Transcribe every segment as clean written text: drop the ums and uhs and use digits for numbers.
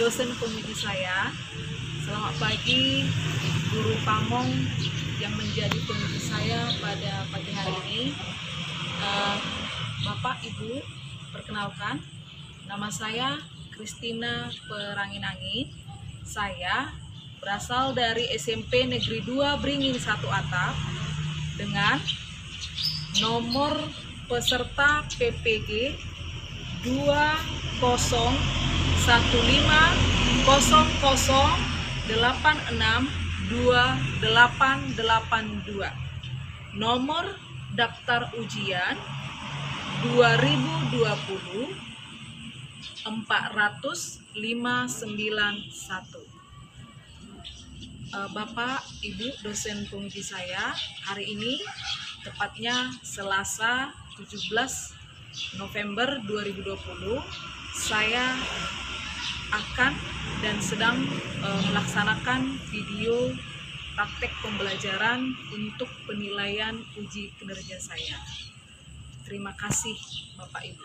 dosen penguji saya. Selamat pagi guru Pamong yang menjadi penguji saya pada pagi hari ini. Bapak Ibu, perkenalkan, nama saya Kristina Peranginangin. Saya berasal dari SMP Negeri 2 Beringin 1 Atap dengan nomor peserta PPG 20.00862882, nomor daftar ujian 2020-40591. Bapak, Ibu, dosen penguji saya, hari ini tepatnya Selasa 17 November 2020, saya akan dan sedang melaksanakan video praktek pembelajaran untuk penilaian uji kinerja saya. Terima kasih Bapak Ibu.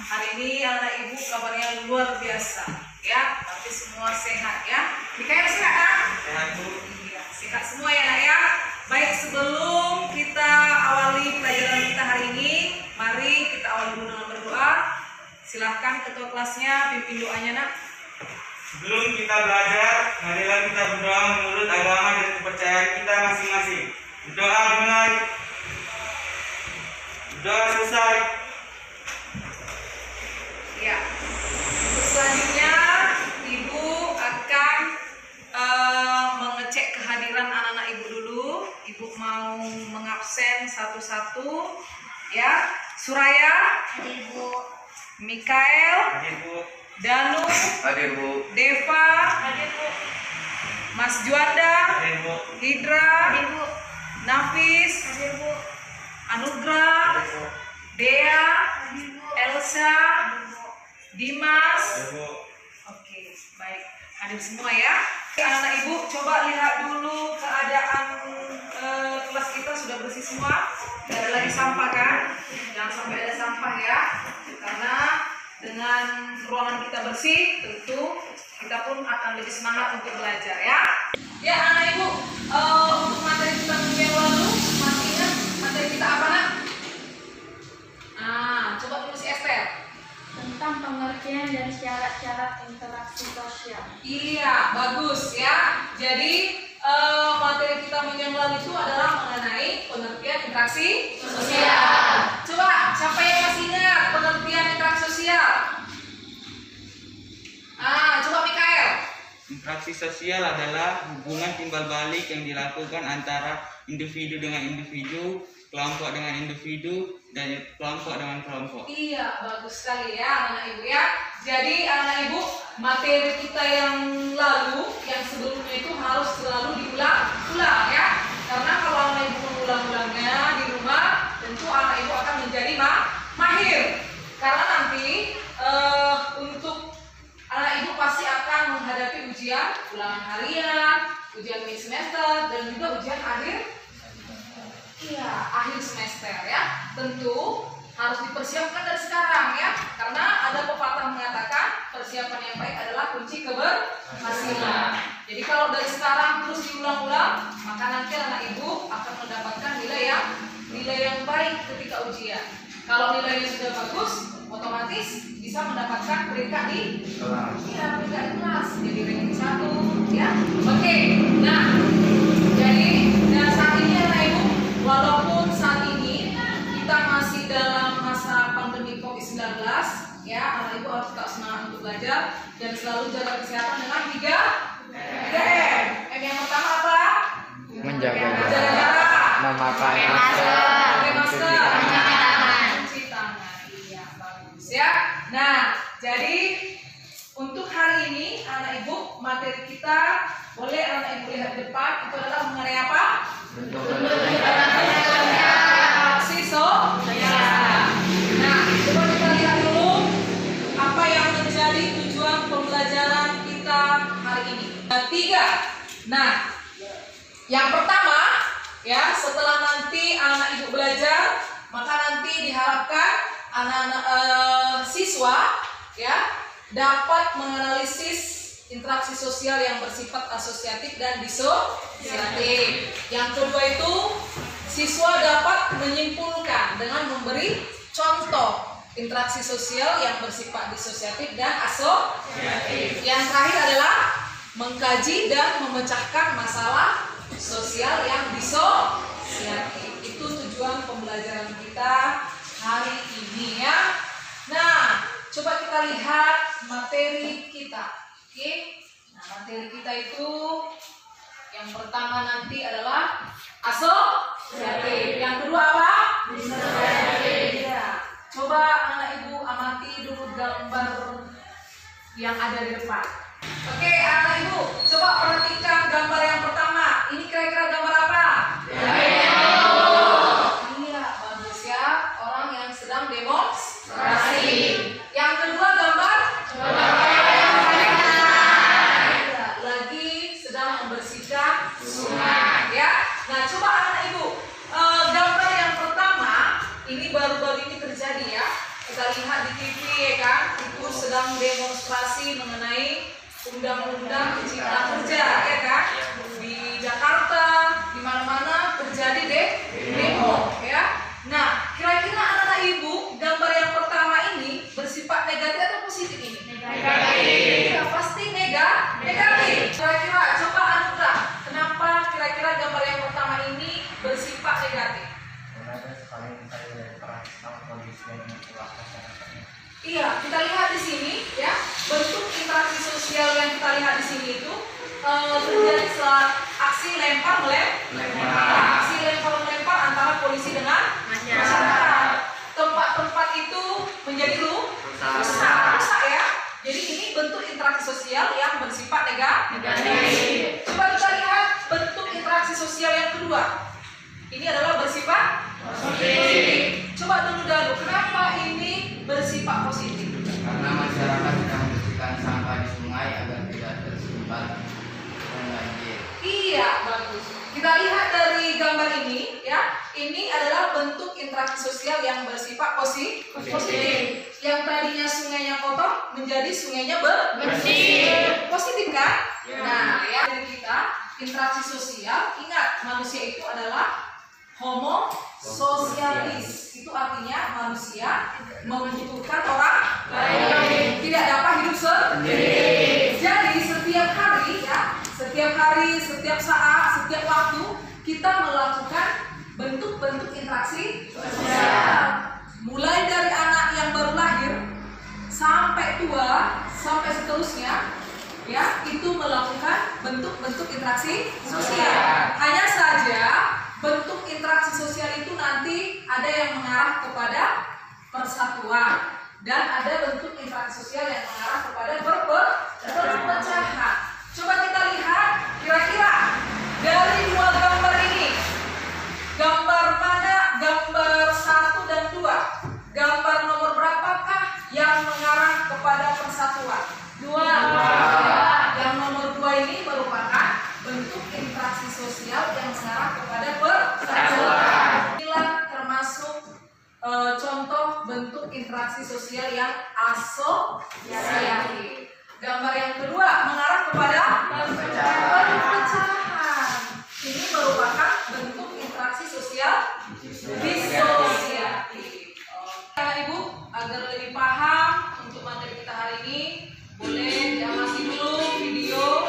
Hari ini anak ibu kabarnya luar biasa ya, tapi semua sehat ya. Mikael sehat kan? Sehat Bu. Iya, sehat semua ya nak ya. Baik, sebelum kita awali pelajaran kita hari ini, mari kita awali dulu dengan berdoa. Silahkan ketua kelasnya pimpin doanya nak. Sebelum kita belajar, marilah kita berdoa menurut agama dan kepercayaan kita masing-masing. Berdoa dimulai. Berdoa selesai. Ya, selanjutnya Ibu akan mengecek kehadiran anak-anak Ibu dulu. Ibu mau mengabsen satu-satu ya. Suraya, Hadir Bu. Mikael, Hadir Bu. Danu, Hadir Bu. Deva, Hadir Bu. Mas Juanda, Hadir Bu. Hidra, Hadir Bu. Nafis, Hadir Bu. Anugrah, Dea, Hadir Bu. Elsa, Dimas. Hadir Bu. Oke, baik. Hadir semua ya. Anak-anak Ibu, coba lihat dulu keadaan kelas kita sudah bersih semua. Tidak ada lagi sampah kan? Jangan sampai ada sampah ya. Karena dengan ruangan kita bersih, tentu kita pun akan lebih semangat untuk belajar ya. Ya anak Ibu, untuk materi kita minggu yang lalu, masih ingat materi kita apa nak? Coba tulis Esther. Tentang pengertian dan syarat-syarat interaksi sosial. Iya, bagus ya. Jadi materi kita minggu yang lalu itu adalah mengenai pengertian interaksi sosial. Coba, siapa yang masih ingat pengertian interaksi sosial? Coba Mikael. Interaksi sosial adalah hubungan timbal balik yang dilakukan antara individu dengan individu, kelompok dengan individu, dan kelompok dengan kelompok. Iya, bagus sekali ya anak ibu ya. Jadi anak ibu, materi kita yang lalu, yang sebelumnya itu harus selalu diulang-ulang ya. Karena kalau anak ibu mengulang-ulangnya di rumah, tentu anak ibu akan menjadi mahir. Karena nanti untuk anak ibu pasti akan menghadapi ujian ulangan harian, ujian mid semester, dan juga ujian akhir semester ya. Tentu harus dipersiapkan dari sekarang ya, karena ada pepatah mengatakan persiapan yang baik adalah kunci keberhasilan. Jadi kalau dari sekarang terus diulang-ulang, maka nanti anak ibu akan mendapatkan nilai yang baik ketika ujian. Kalau nilainya sudah bagus, otomatis bisa mendapatkan peringkat di kelas, jadi ranking 1 ya. Oke, nah jadi saat ini anak ibu, walaupun saat ini kita masih dalam masa pandemi COVID-19 ya, anak ibu harus tetap semangat untuk belajar dan selalu jaga kesehatan dengan 3M. M yang pertama apa? Menjaga jarak, memakai pakai masker, mencuci tangan. jadi untuk hari ini anak ibu materi kita boleh anak ibu lihat depan itu adalah mengenai apa? Aksi sosial. Nah, coba kita lihat dulu apa yang menjadi tujuan pembelajaran kita hari ini. Tiga. Nah, yang pertama ya, setelah nanti anak ibu belajar, maka nanti diharapkan anak-anak siswa ya dapat menganalisis interaksi sosial yang bersifat asosiatif dan disosiatif. Yang kedua itu siswa dapat menyimpulkan dengan memberi contoh interaksi sosial yang bersifat disosiatif dan asosiatif. Yang terakhir adalah mengkaji dan memecahkan masalah sosial yang disosiatif. Itu tujuan pembelajaran kita hari ini ya. Nah, coba kita lihat materi kita. Oke. Nah, materi kita itu yang pertama nanti adalah asosiatif. Yang kedua apa? Disosiatif. Ya. Coba anak ibu amati dulu gambar yang ada di depan. Oke, anak ibu, coba perhatikan gambar yang pertama. Ini kira-kira gambar apa? Iya, bagus ya. Orang yang sedang demonstrasi. Yang kedua gambar? Lagi sedang membersihkan sungai. Ya. Nah, coba anak ibu, gambar yang pertama ini baru-baru ini terjadi ya. Kita lihat di TV ya kan, itu sedang demonstrasi mengenai undang-undang cipta kerja ya kan. Di Jakarta, di mana-mana terjadi demo ya. Nah, kira-kira anak-anak ibu, gambar yang pertama ini bersifat negatif atau positif ini? Negatif. Ya, pasti negatif. Kira-kira coba Anugrah, kenapa kira-kira gambar yang pertama ini bersifat negatif? Iya, kita lihat di sini ya, bentuk interaksi sosial yang kita lihat di sini itu terjadi setelah aksi lempar aksi lempar antara polisi dengan masyarakat. Tempat-tempat itu menjadi rusak ya. Jadi ini bentuk interaksi sosial yang bersifat negatif. Coba kita lihat bentuk interaksi sosial yang kedua. Ini adalah bersifat positif. Coba dulu, kenapa ini bersifat positif? Karena masyarakat sedang membersihkan sampah di sungai agar tidak tersumbat dan banjir. Iya, bagus. Kita lihat dari gambar ini ya, ini adalah bentuk interaksi sosial yang bersifat positif. Yang tadinya sungainya kotor menjadi sungainya bersih. Positif kan? Nah, ya dari kita interaksi sosial, ingat manusia itu adalah homo sosialis. Itu artinya manusia membutuhkan orang lain, tidak dapat hidup sendiri. Jadi setiap hari, setiap saat, setiap waktu kita melakukan bentuk-bentuk interaksi sosial. Mulai dari anak yang baru lahir sampai tua, sampai seterusnya ya, itu melakukan bentuk-bentuk interaksi sosial. Hanya saja bentuk interaksi sosial itu nanti ada yang mengarah kepada persatuan dan ada bentuk interaksi sosial yang mengarah kepada perpecahan. Coba kita lihat kira-kira dari dua gambar ini, gambar mana, gambar 1 dan 2, gambar nomor berapakah yang mengarah kepada persatuan? 2. Yang nomor 2 ini merupakan bentuk interaksi sosial yang mengarah kepada persatuan. Inilah termasuk contoh bentuk interaksi sosial yang asosiatif. Gambar yang kedua mengarah kepada perpecahan. Ini merupakan bentuk interaksi sosial disosiatif. Ibu, agar lebih paham untuk materi kita hari ini, boleh diamati dulu video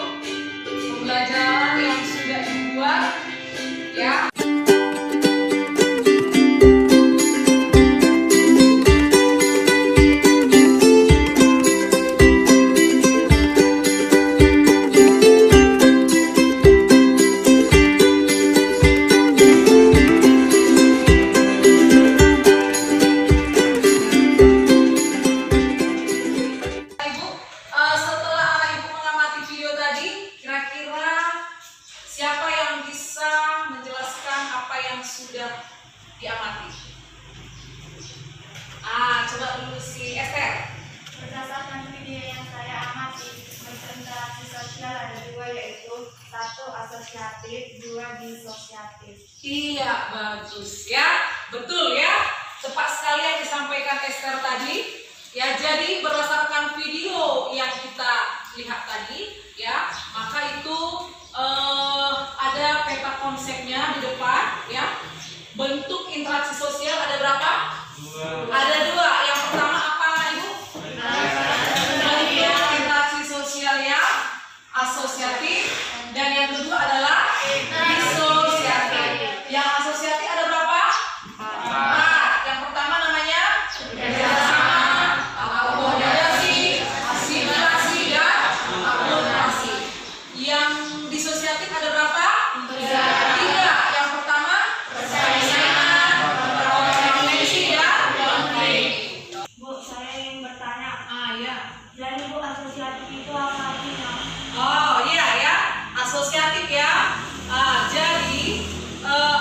pembelajaran yang sudah dibuat ya. sosial ada dua, yaitu satu asosiatif, dua disosiatif. Iya, bagus ya. Betul ya. Tepat sekali yang disampaikan Esther tadi. Ya, jadi berdasarkan video yang kita lihat tadi, ya, maka itu ada peta konsepnya di depan, ya. Bentuk interaksi sosial ada berapa? Ada dua. Yang pertama apa, Ibu? Bentuk interaksi sosial yang asosiatif, dan yang kedua adalah disosiatif. Yang asosiatif ada berapa? Yang pertama namanya kerjasama, akomodasi, asimilasi, dan akulturasi. Yang disosiatif ada berapa? Tiga. Yang pertama persaingan, konvensi, dan konflik. Bu, saya ingin bertanya. Ya. Jadi Bu, asosiatif itu apa artinya? Oh iya ya, asosiatif ya. Jadi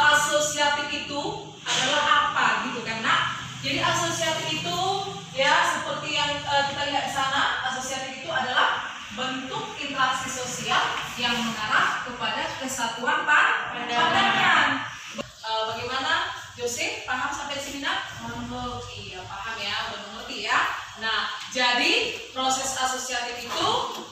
asosiatif itu adalah apa gitu kan, Nak? Jadi asosiatif itu ya seperti yang kita lihat di sana, asosiatif itu adalah bentuk interaksi sosial yang mengarah kepada kesatuan pandangan. Bagaimana, Jose? Paham sampai sini, Nak? Iya, paham ya, udah mengerti ya. Nah, jadi proses asosiatif itu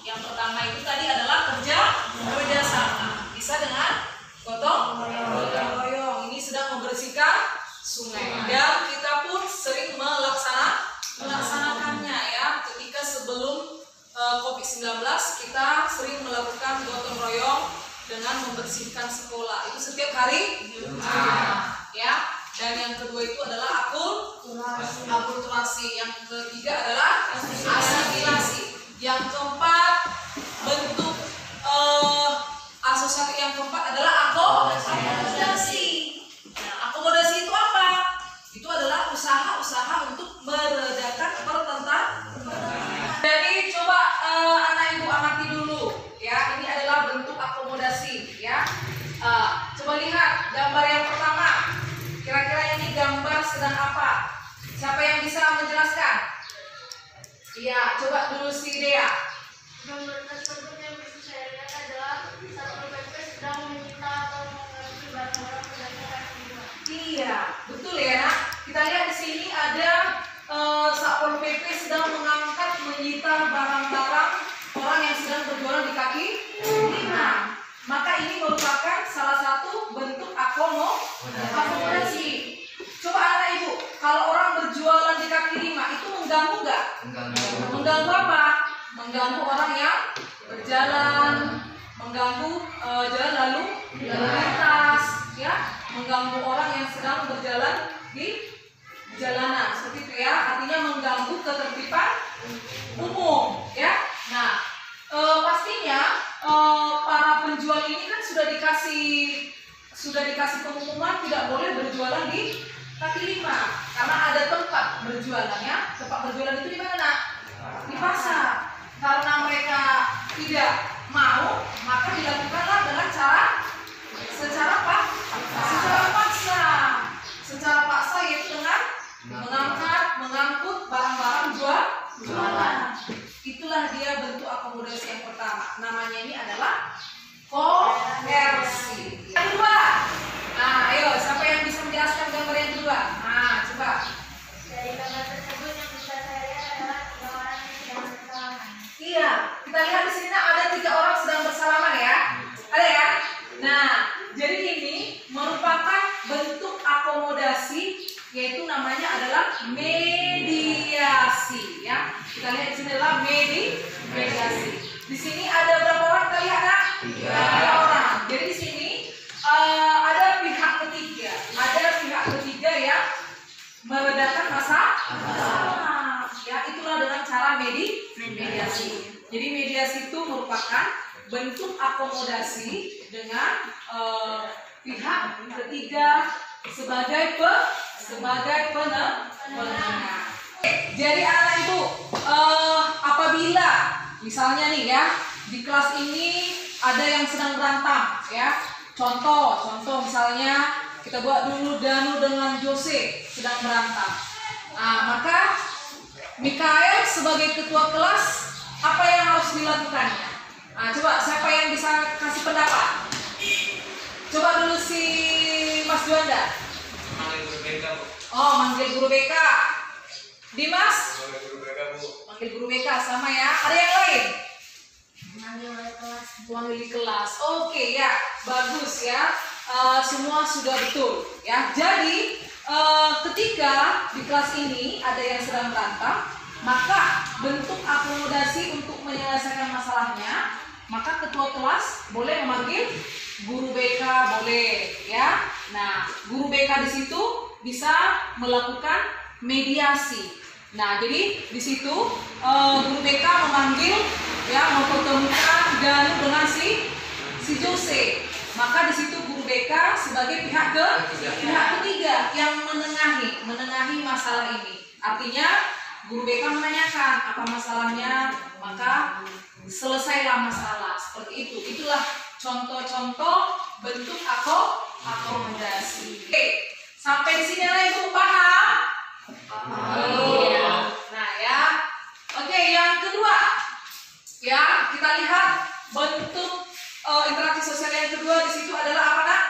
yang pertama itu tadi adalah kerjasama. Bisa dengan gotong royong. Ini sedang membersihkan sungai. Dan kita pun sering melaksanakannya ya. Ketika sebelum COVID-19 kita sering melakukan gotong royong dengan membersihkan sekolah. Itu setiap hari Jumat ya. Dan yang kedua itu adalah akulturasi. Yang ketiga adalah asimilasi. Yang keempat bentuk asosiatif yang keempat adalah akomodasi. Nah, akomodasi itu apa? Itu adalah usaha-usaha untuk meredakan pertentangan. Jadi coba anak ibu amati dulu ya. Ini adalah bentuk akomodasi ya. Coba lihat gambar yang pertama. Kira-kira ini gambar sedang apa? Siapa yang bisa menjelaskan? Iya, coba dulu si Dea. Gambar tersebut yang bisa saya lihat adalah Satpol PP sedang menyita atau mengambil barang-barang berdasarkan jiwa. Iya, betul ya, Nak. Kita lihat di sini ada Satpol PP sedang mengangkat menyita barang-barang orang yang sedang berjualan di kaki lima. Maka ini merupakan salah satu bentuk akomodasi. Coba anak ibu, kalau orang berjualan di kaki lima itu mengganggu nggak? Mengganggu apa? Mengganggu orang yang berjalan, mengganggu jalan lalu lintas, ya, mengganggu orang yang sedang berjalan di jalanan, seperti itu ya. Artinya mengganggu ketertiban umum, ya. Nah, pastinya para penjual ini kan sudah dikasih pengumuman tidak boleh berjualan di kaki lima karena ada tempat berjualannya. Tempat berjualan itu di mana, Nak? Di pasar. Karena mereka tidak mau, maka dilakukanlah dengan secara paksa. Secara paksa yaitu dengan mengangkut barang-barang jualan. Itulah dia bentuk akomodasi yang pertama. Namanya ini adalah koersi. Yang kedua. Nah, ayo siapa yang bisa menjelaskan gambar yang kedua? Nah, coba. Dari gambar tersebut yang bisa saya lihat adalah tiga orang yang sedang bersalaman. Iya, kita lihat di sini ada 3 orang sedang bersalaman ya. Ada ya? Nah, jadi ini merupakan bentuk akomodasi, yaitu namanya adalah mediasi ya. Kita lihat di sini adalah mediasi. Di sini ada berapa orang kita lihat, Nak? 3 orang. Jadi di sini ada pihak ketiga yang meredakan masalah. Ya, itulah dengan cara mediasi. Jadi mediasi itu merupakan bentuk akomodasi dengan pihak ketiga sebagai penengah. Jadi anak ibu, apabila misalnya nih ya di kelas ini ada yang sedang berantem ya, contoh misalnya kita buat dulu Danu dengan Jose sedang berantem. Nah, maka Mikael sebagai ketua kelas apa yang harus dilakukannya? Nah, coba siapa yang bisa kasih pendapat? Coba dulu si Mas Juanda. Manggil guru BK, Bu. Oh, manggil guru BK. Dimas? Manggil guru BK, Bu. Manggil guru BK sama ya. Ada yang lain? Manggil wali kelas. Manggil di kelas. Oke ya, bagus ya. Semua sudah betul ya. Jadi ketika di kelas ini ada yang sedang berantem, maka bentuk akomodasi untuk menyelesaikan masalahnya, maka ketua kelas boleh memanggil guru BK, boleh ya. Nah, guru BK di situ bisa melakukan mediasi. Nah, jadi di situ guru BK memanggil ya, mempertemukan Danu dengan si Jose. Maka di situ guru BK sebagai pihak ketiga yang menengahi masalah ini. Artinya guru BK menanyakan apa masalahnya, maka selesailah masalah. Seperti itu. Itulah contoh-contoh bentuk akomodasi. Oke, sampai di sini lah Ibu paham? Iya. Nah ya, oke, yang kedua ya, kita lihat bentuk interaksi sosial yang kedua di situ adalah apa, Nak?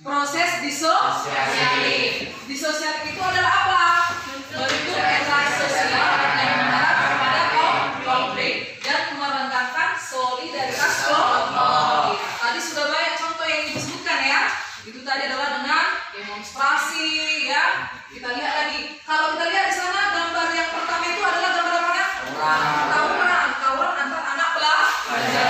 Proses disosiatif. Disosiatif itu adalah apa? Bentuk interaksi sosial yang mengarah kepada konflik dan merenggangkan solidaritas kelompok. Tadi sudah banyak contoh yang disebutkan ya. Itu tadi adalah dengan demonstrasi ya. Kita lihat lagi. Kalau kita lihat di sana gambar yang pertama itu adalah gambar apa, Nak? Tawuran antar anak pelajar.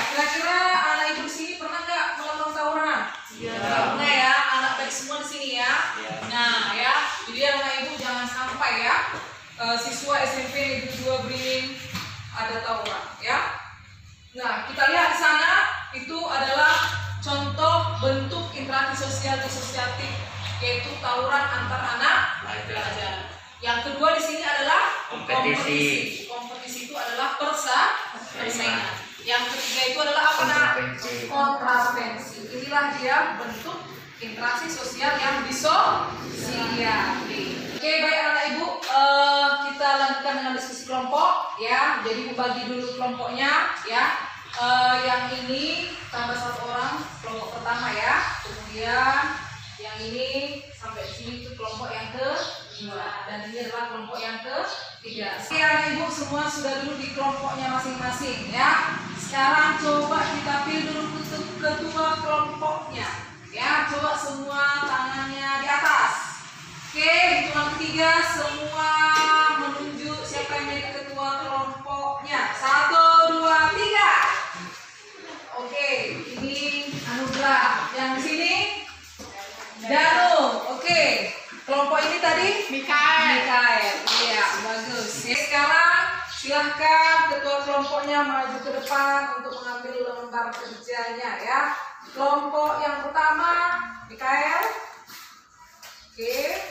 Kira-kira anak ibu di sini pernah nggak melakukan tawuran? Iya. Pernah ya, anak baik semua di sini ya. Nah ya, jadi anak ibu jangan sampai ya siswa SMP Negeri 2 Beringin ada tawuran ya. Nah, kita lihat di sana itu adalah contoh bentuk interaksi sosial disosiatif, yaitu tawuran antar anak pelajar. Yang kedua di sini adalah kompetisi. Kompetisi itu adalah persaingan. Yang ketiga itu adalah apa, Nak? Kontravensi. Inilah dia bentuk interaksi sosial yang disosiatif. Oke, baik anak ibu, kita lanjutkan dengan diskusi kelompok ya. Jadi membagi dulu kelompoknya ya. Yang ini tambah 1 orang kelompok pertama ya. Kemudian yang ini sampai sini itu kelompok yang kedua, dan ini adalah kelompok yang ketiga. Oke, anak ibu semua sudah dulu di kelompoknya masing-masing ya. Sekarang coba kita pilih dulu untuk ketua kelompoknya ya. Coba semua tangannya di atas. Oke, hitungan ketiga semua menunjuk siapa yang menjadi ketua kelompoknya. 1, 2, 3. Oke, ini Anugrah. Yang di sini Danu. Oke, kelompok ini tadi Mikael. Iya, bagus. Sekarang silahkan ketua kelompoknya maju ke depan untuk mengambil lembar kerjanya ya. Kelompok yang pertama Mikael. Oke.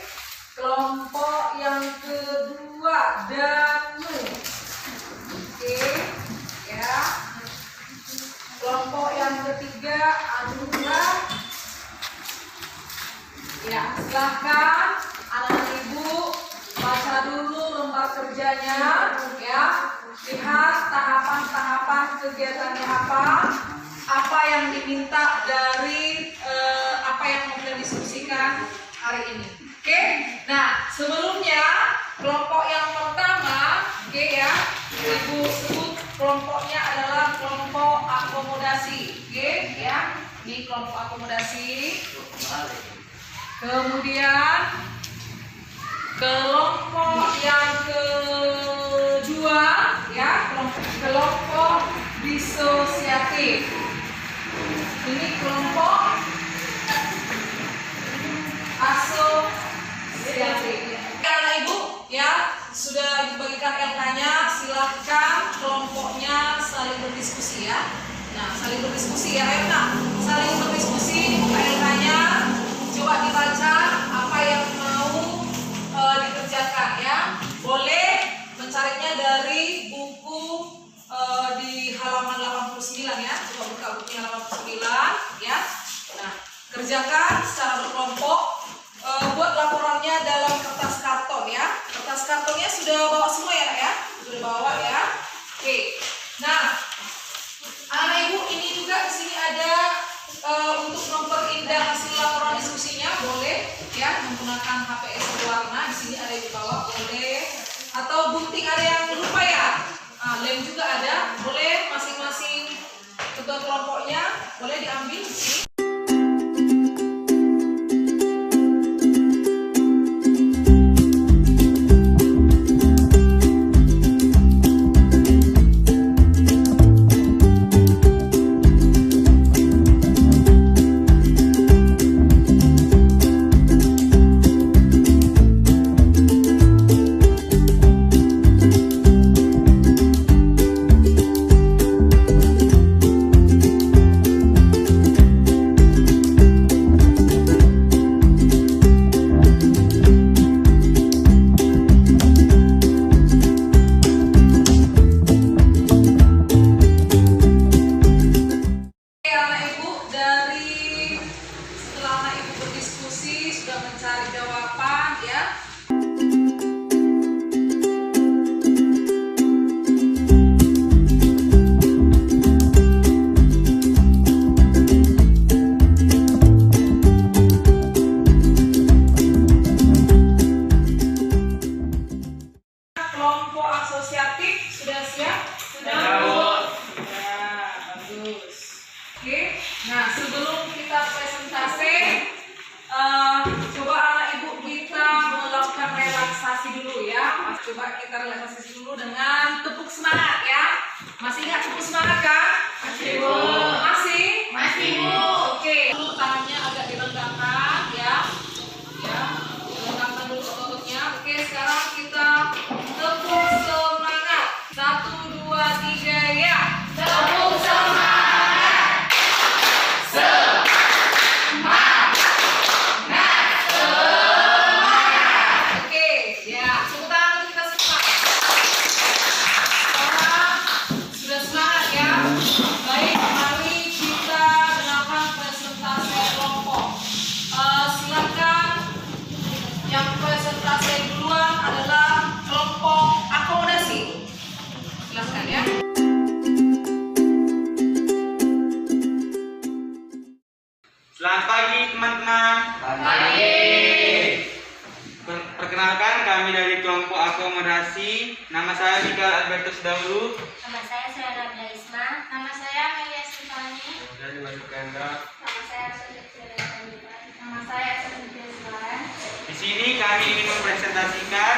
Kelompok yang kedua Danu. Oke. Ya. Kelompok yang ketiga Anugrah. Ya, silahkan anak ibu baca dulu lembar kerjanya ya. Lihat tahapan-tahapan kegiatannya apa yang diminta dari apa yang mau kita diskusikan hari ini. Oke, nah sebelumnya kelompok yang pertama, oke ya, ibu sebut kelompoknya adalah kelompok akomodasi, oke ya, ini kelompok akomodasi. Kemudian kelompok yang kedua ya, kelompok disosiatif. Ini kelompok asosiatif. Anak ibu ya sudah dibagikan LK-nya, silahkan kelompoknya saling berdiskusi ya. Nah, saling berdiskusi ya, ayo nak, saling berdiskusi, buka LK-nya. Coba dibaca apa yang mau dikerjakan ya. Boleh mencarinya dari buku di halaman 89 ya. Coba buka bukunya halaman 89 ya. Nah, kerjakan secara berkelompok. Buat laporannya dalam kertas karton ya. Kertas kartonnya sudah bawa semua ya, Nak ya? Sudah bawa ya. Oke. Nah, Blank juga ada, boleh masing-masing ketua kelompoknya boleh diambil di sini. Mencari jawaban ya. Kelompok asosiatif sudah siap? Sudah. Ya, bagus. Oke. Nah, sebelum kita presentasi, coba anak ibu kita melakukan relaksasi dulu ya. Coba kita relaksasi dulu dengan tepuk semangat ya. Masih ingat tepuk semangat kan? Masih Bu. Masih? Masih Bu. Oke. Dulu tangannya agak dilenggangkan ya. Ya, dilenggangkan dulu ototnya. Oke, sekarang kita tepuk semangat. 1, 2, 3 ya. Tepuk semangat. Selamat pagi teman-teman. Selamat pagi. Perkenalkan, kami dari kelompok akomodasi. Nama saya Mikael Albertus Daulu. Nama saya Sarah Isma. Nama saya Melia Sultani. Dari Wahyu Kendra. Nama saya Sudipta. Nama saya Sudipta Sulan. Di sini kami ingin mempresentasikan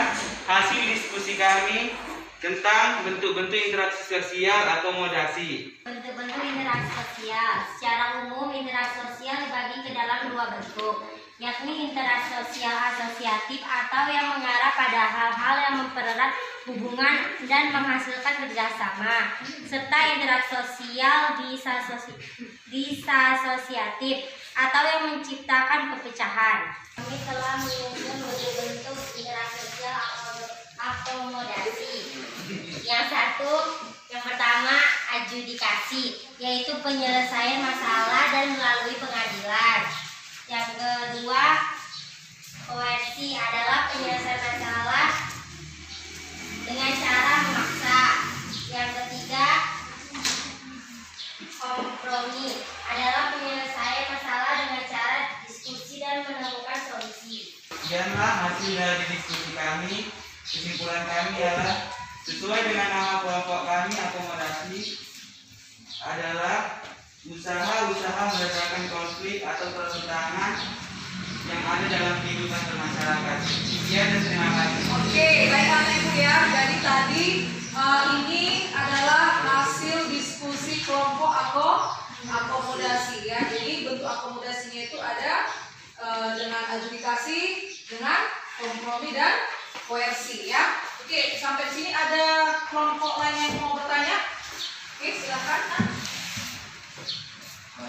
hasil diskusi kami tentang bentuk-bentuk interaksi sosial akomodasi. Bentuk-bentuk interaksi sosial. Secara umum, interaksi sosial dibagi ke dalam dua bentuk, yakni interaksi sosial asosiatif atau yang mengarah pada hal-hal yang mempererat hubungan dan menghasilkan kerjasama, serta interaksi sosial disasosiatif atau yang menciptakan perpecahan. Kami telah menyusun bentuk-bentuk interaksi sosial akomodasi. Yang pertama, adjudikasi, yaitu penyelesaian masalah dan melalui pengadilan. Yang kedua, koersi adalah penyelesaian masalah dengan cara memaksa. Yang ketiga, kompromi adalah penyelesaian masalah dengan cara diskusi dan menemukan solusi. Sekianlah hasil dari diskusi kami. Kesimpulan kami adalah sesuai dengan nama kelompok kami, akomodasi adalah usaha-usaha meredakan konflik atau pertentangan yang ada dalam kehidupan bermasyarakat. Sekian dan terima kasih. Oke, baik anak ibu ya. Jadi tadi ini adalah hasil diskusi kelompok akomodasi ya. Jadi bentuk akomodasinya itu ada dengan adjudikasi, dengan kompromi dan koersi ya. Oke, sampai di sini ada kelompok lain yang mau bertanya? Oke, silakan.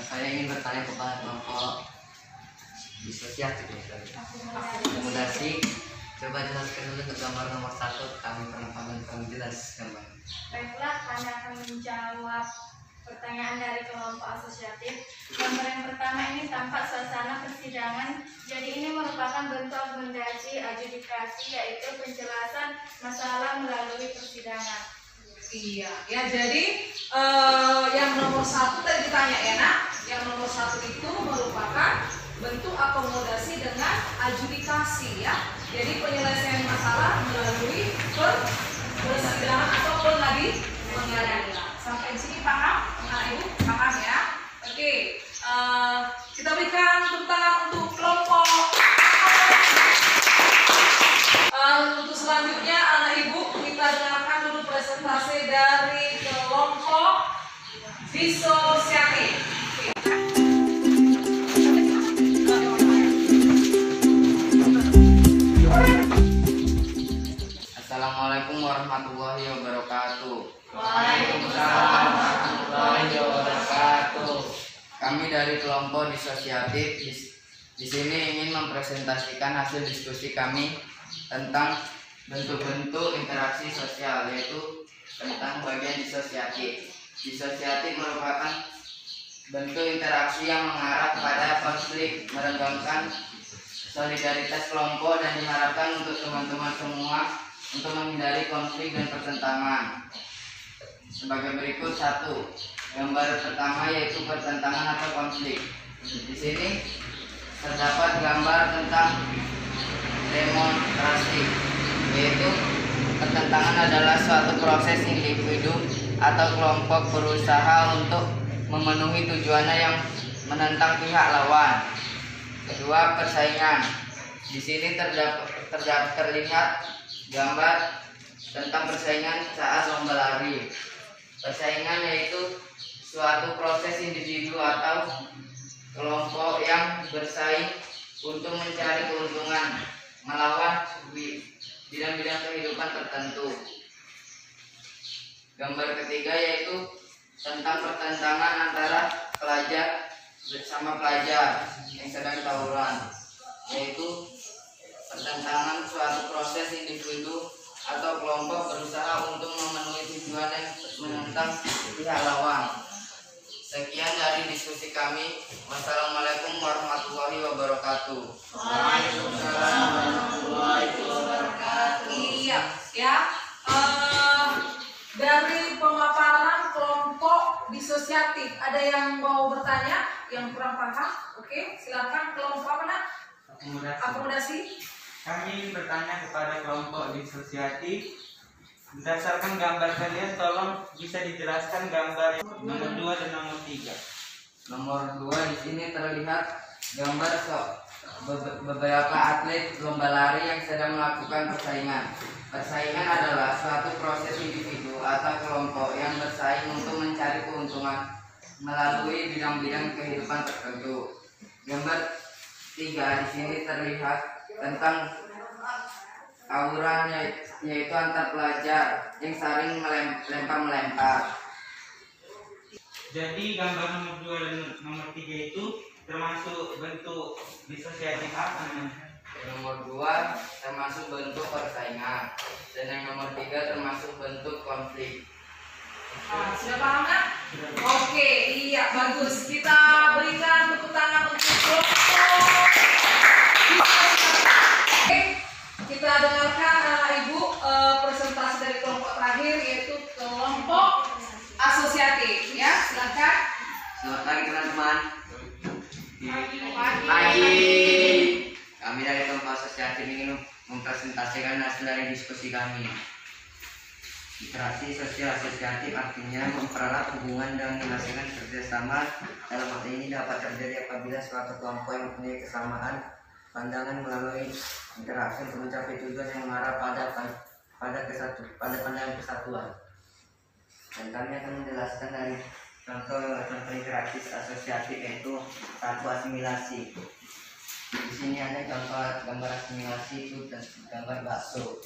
Saya ingin bertanya kepada kelompok disosiatif akomodasi. Coba jelaskan dulu untuk gambar nomor 1. Kami kurang jelas gambar. Baiklah, kami akan menjawab pertanyaan dari kelompok asosiatif. Gambar yang pertama ini tampak suasana persidangan. Jadi ini merupakan bentuk akomodasi adjudikasi, yaitu penjelasan masalah melalui persidangan. Iya, ya jadi yang nomor 1 tadi ditanya ya nak. Yang nomor 1 itu merupakan bentuk akomodasi dengan adjudikasi ya. Jadi penyelesaian masalah melalui persidangan atau Mengadili. Sampai di sini paham? Anak ibu paham ya? Oke, kita berikan tepuk tangan untuk kelompok. Untuk selanjutnya anak ibu kita dengarkan dulu presentasi dari kelompok disosiatif. Assalamualaikum warahmatullahi wabarakatuh. Waalaikumsalam warahmatullahi wabarakatuh. Kami dari kelompok disosiatif di sini ingin mempresentasikan hasil diskusi kami tentang bentuk-bentuk interaksi sosial, yaitu tentang bagian disosiatif. Disosiatif merupakan bentuk interaksi yang mengarah kepada konflik, merenggangkan solidaritas kelompok dan diharapkan untuk teman-teman semua untuk menghindari konflik dan pertentangan. Sebagai berikut: 1. Gambar pertama yaitu pertentangan atau konflik. Di sini terdapat gambar tentang demonstrasi, yaitu pertentangan adalah suatu proses individu atau kelompok berusaha untuk memenuhi tujuannya yang menentang pihak lawan. Kedua, persaingan. Di sini terlihat gambar tentang persaingan saat lomba lari. Persaingan yaitu suatu proses individu atau kelompok yang bersaing untuk mencari keuntungan melawan bidang-bidang kehidupan tertentu. Gambar ketiga yaitu tentang pertentangan antara pelajar bersama pelajar yang sedang tawuran, yaitu pertentangan suatu proses individu atau kelompok berusaha untuk memenuhi tujuan yang menentang pihak lawan. Sekian dari diskusi kami. Wassalamualaikum warahmatullahi wabarakatuh. Waalaikumsalam warahmatullahi wabarakatuh. Iya, ya. Dari pemaparan kelompok disosiatif, ada yang mau bertanya, yang kurang paham? Oke, silakan kelompok apa nak? Akomodasi. Kami ingin bertanya kepada kelompok disosiatif. Berdasarkan gambar kalian, tolong bisa dijelaskan gambar yang nomor 2 dan nomor 3. Nomor 2 di sini terlihat gambar beberapa atlet lomba lari yang sedang melakukan persaingan. Persaingan adalah suatu proses individu atau kelompok yang bersaing untuk mencari keuntungan melalui bidang-bidang kehidupan tertentu. Gambar 3 di sini terlihat tentang tawuran, yaitu antar pelajar yang saling melempar. Jadi gambar nomor 2 dan nomor 3 itu termasuk bentuk disosiatif apa namanya? Nomor 2 termasuk bentuk persaingan, dan yang nomor 3 termasuk bentuk konflik. Sudah paham kan? Oke, iya bagus. Kita berikan tepuk tangan untuk kelompok. Oke, kita dengarkan anak ibu presentasi dari kelompok terakhir, yaitu kelompok asosiatif. Ya, silakan. Selamat pagi teman-teman. Pagi. Kami dari kelompok asosiatif ingin mempresentasikan hasil dari diskusi kami. Interaksi sosial asosiatif artinya mempererat hubungan dan menghasilkan kerjasama. Dalam hal ini dapat terjadi apabila suatu kelompok yang mempunyai kesamaan pandangan melalui interaksi untuk mencapai tujuan yang mengarah pada pandangan kesatuan. Dan kami akan menjelaskan dari contoh interaksi asosiatif, yaitu 1. Asimilasi. Di sini ada contoh gambar asimilasi itu dan gambar bakso.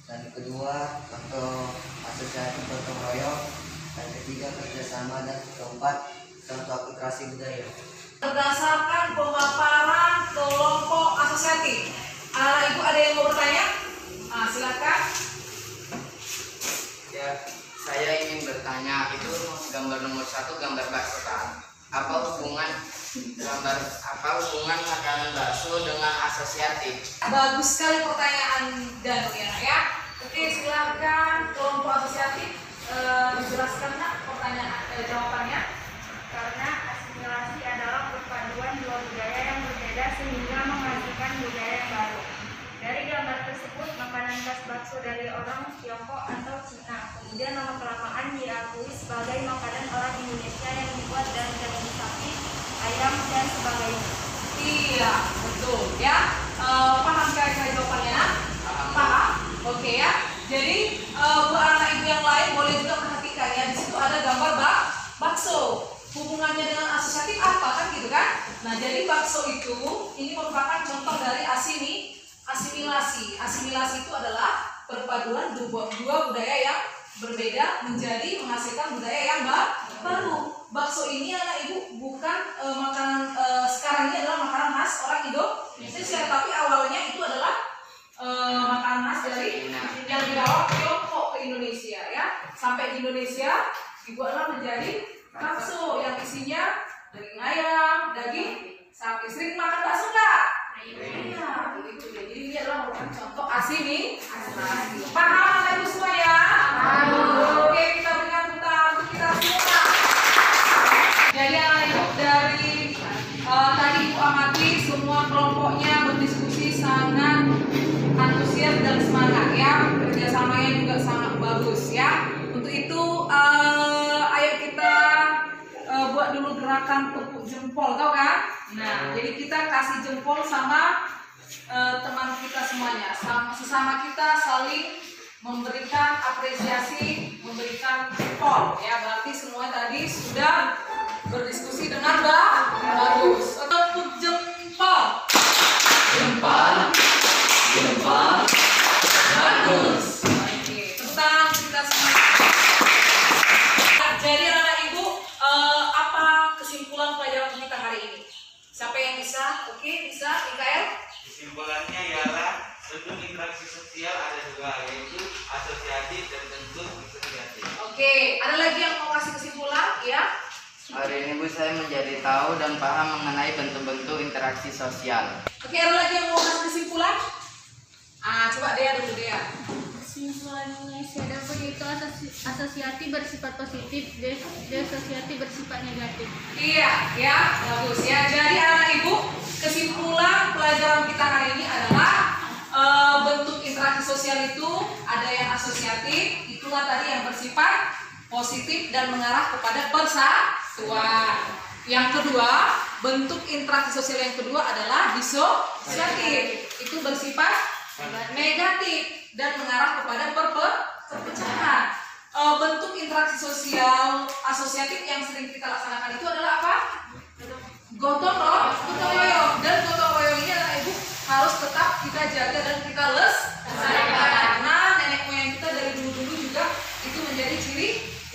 Dan kedua, contoh asosiasi gotong royong. Dan ketiga, kerjasama. Dan keempat, contoh akulturasi budaya. Berdasarkan pemaparan kelompok asosiatif, anak ibu ada yang mau bertanya? Silakan. Ya, saya ingin bertanya, itu gambar nomor 1 gambar bakso kan? Apa hubungan makanan bakso dengan asosiatif? Bagus sekali pertanyaan Danu ya. Oke, silakan kelompok asosiatif dijelaskan nak jawabannya. Karena asimilasi adalah perpaduan dua budaya yang berbeda sehingga menghasilkan budaya yang baru. Dari gambar tersebut, makanan khas bakso dari orang Tiongkok atau Cina, kemudian nama kelamaan kebanyakan diakui sebagai makanan orang Indonesia yang dibuat dari daging sapi, ayam, dan sebagainya. Iya, betul ya. Paham kira-kira jawabannya? Paham? Oke ya. Jadi buat anak ibu yang lain boleh juga perhatikan ya. Di situ ada gambar bakso. Hubungannya dengan asosiatif apa kan gitu kan? Nah, jadi bakso itu ini merupakan contoh dari asimilasi. Asimilasi itu adalah perpaduan dua budaya yang berbeda menjadi menghasilkan budaya yang baru. Bakso ini anak ibu bukan makanan sekarang ini adalah makanan khas orang Indonesia, tapi awalnya itu adalah makanan khas dari yang dibawa Tiongkok ke Indonesia ya. Sampai di Indonesia dibuatlah menjadi bakso yang isinya daging ayam, daging sapi. Sering makan bakso nggak? Iya, begitu ya. Jadi ini adalah merupakan contoh asimilasi. Paham anak ibu semua ya? Oke, kita berikan tepuk untuk kita semua. Jadi anak ibu dari tadi ibu amati semua kelompoknya berdiskusi sangat antusias dan semangat ya. Kerjasamanya juga sangat bagus ya. Untuk itu ayo kita buat dulu gerakan tepuk jempol, tau kan? Nah, jadi kita kasih jempol sama teman kita semuanya, sesama kita saling memberikan apresiasi, memberikan jempol ya. Berarti semua tadi sudah berdiskusi dengan bagus. Tepuk jempol. Jempol. Jempol. Bagus. Oke, tepuk tangan kita semua. Jadi anak ibu, apa kesimpulan pelajaran kita hari ini? Siapa yang bisa? Oke, bisa, Mikael? Kesimpulannya ialah bentuk interaksi sosial ada dua, yaitu asosiatif dan bentuk disosiatif. Oke, ada lagi yang mau kasih kesimpulan? Ya? Hari ini Bu saya menjadi tahu dan paham mengenai bentuk-bentuk interaksi sosial. Oke, ada lagi yang mau kasih kesimpulan? Coba Dea dulu, Dea. Kesimpulan CDP itu asosiatif bersifat positif, desosiatif bersifat negatif. Iya, ya, bagus ya. Jadi anak ibu, kesimpulan pelajaran kita hari ini adalah bentuk interaksi sosial itu ada yang asosiatif, itulah tadi yang bersifat positif dan mengarah kepada persatuan. Yang kedua, bentuk interaksi sosial yang kedua adalah disosiatif, itu bersifat negatif dan mengarah kepada perpecahan. Bentuk interaksi sosial asosiatif yang sering kita laksanakan itu adalah apa? Gotong royong. Dan gotong royong ini anak ibu harus tetap kita jaga dan kita lestarikan. Karena nenek moyang kita dari dulu juga itu menjadi ciri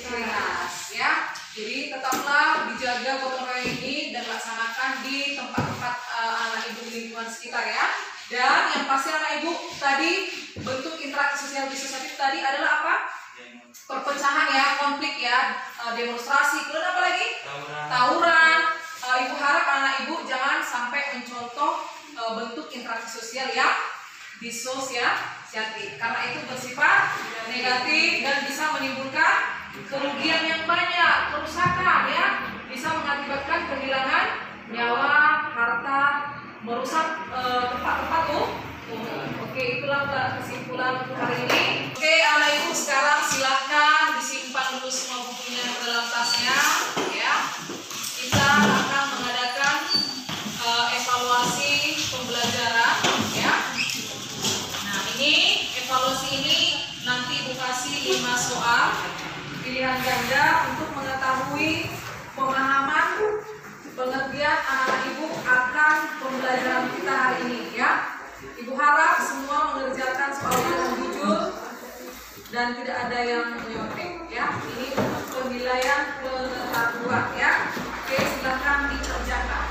khas ya. Jadi tetaplah dijaga gotong royong ini dan laksanakan di tempat-tempat anak ibu di lingkungan sekitar ya. Dan yang pasti anak ibu tadi bentuk interaksi sosial disosiatif tadi adalah apa? Perpecahan ya, konflik ya, demonstrasi, kemudian apa lagi? Tawuran. Ibu harap anak ibu jangan sampai mencontoh bentuk interaksi sosial yang disosiatif, karena itu bersifat negatif dan bisa menimbulkan kerugian yang banyak, kerusakan ya, bisa mengakibatkan kehilangan nyawa, harta, merusak tempat-tempat Oke, itulah kesimpulan hari ini. Oke, anak ibu sekarang silahkan disimpan dulu semua bukunya ke dalam tasnya ya. Kita akan mengadakan evaluasi pembelajaran ya. Nah, ini evaluasi ini nanti ibu kasih 5 soal pilihan ganda untuk mengetahui pemahaman pengertian anak ibu akan pembelajaran kita hari ini ya. Ibu harap semua mengerjakan soalnya dengan jujur dan tidak ada yang menyontek ya. Ini untuk penilaian pengetahuan ya. Oke, silakan dikerjakan.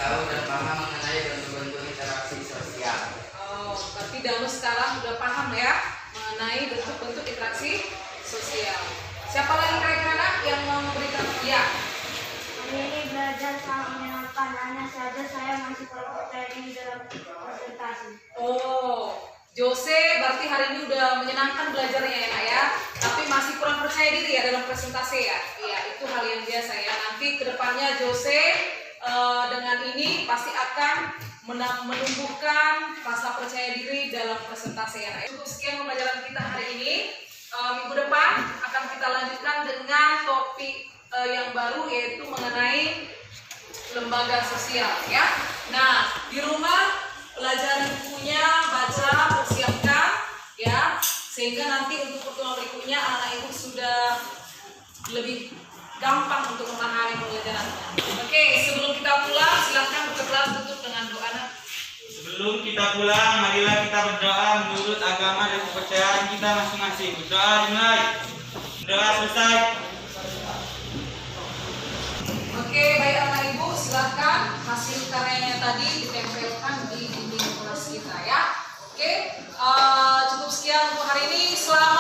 tahu dan paham mengenai bentuk-bentuk interaksi sosial. Oh, berarti Danu sekarang udah paham ya mengenai bentuk-bentuk interaksi sosial. Siapa lagi kira-kira Nak, yang mau memberikan? Ya. Hari ini belajar sangat menyenangkan, hanya saja saya masih kurang percaya diri dalam presentasi. Oh, Jose berarti hari ini udah menyenangkan belajarnya ya Nak ya, tapi masih kurang percaya diri ya dalam presentasi ya. Iya, itu hal yang biasa ya. Nanti kedepannya Jose dengan ini pasti akan menumbuhkan rasa percaya diri dalam presentasi ya Nak. Cukup sekian pembelajaran kita hari ini. Minggu depan akan kita lanjutkan dengan topik yang baru, yaitu mengenai lembaga sosial ya. Nah, di rumah pelajari bukunya, baca, persiapkan ya, sehingga nanti untuk pertemuan berikutnya anak ibu sudah lebih gampang untuk memahami pembelajarannya. Oke, sebelum kita pulang silakan buka kelas tutup dengan doa. Sebelum kita pulang, marilah kita berdoa menurut agama dan kepercayaan kita masing-masing. Berdoa dimulai. Berdoa selesai. Oke, baik anak ibu, silahkan hasil karyanya tadi ditempelkan di dinding kelas kita ya. Oke, cukup sekian untuk hari ini. Selamat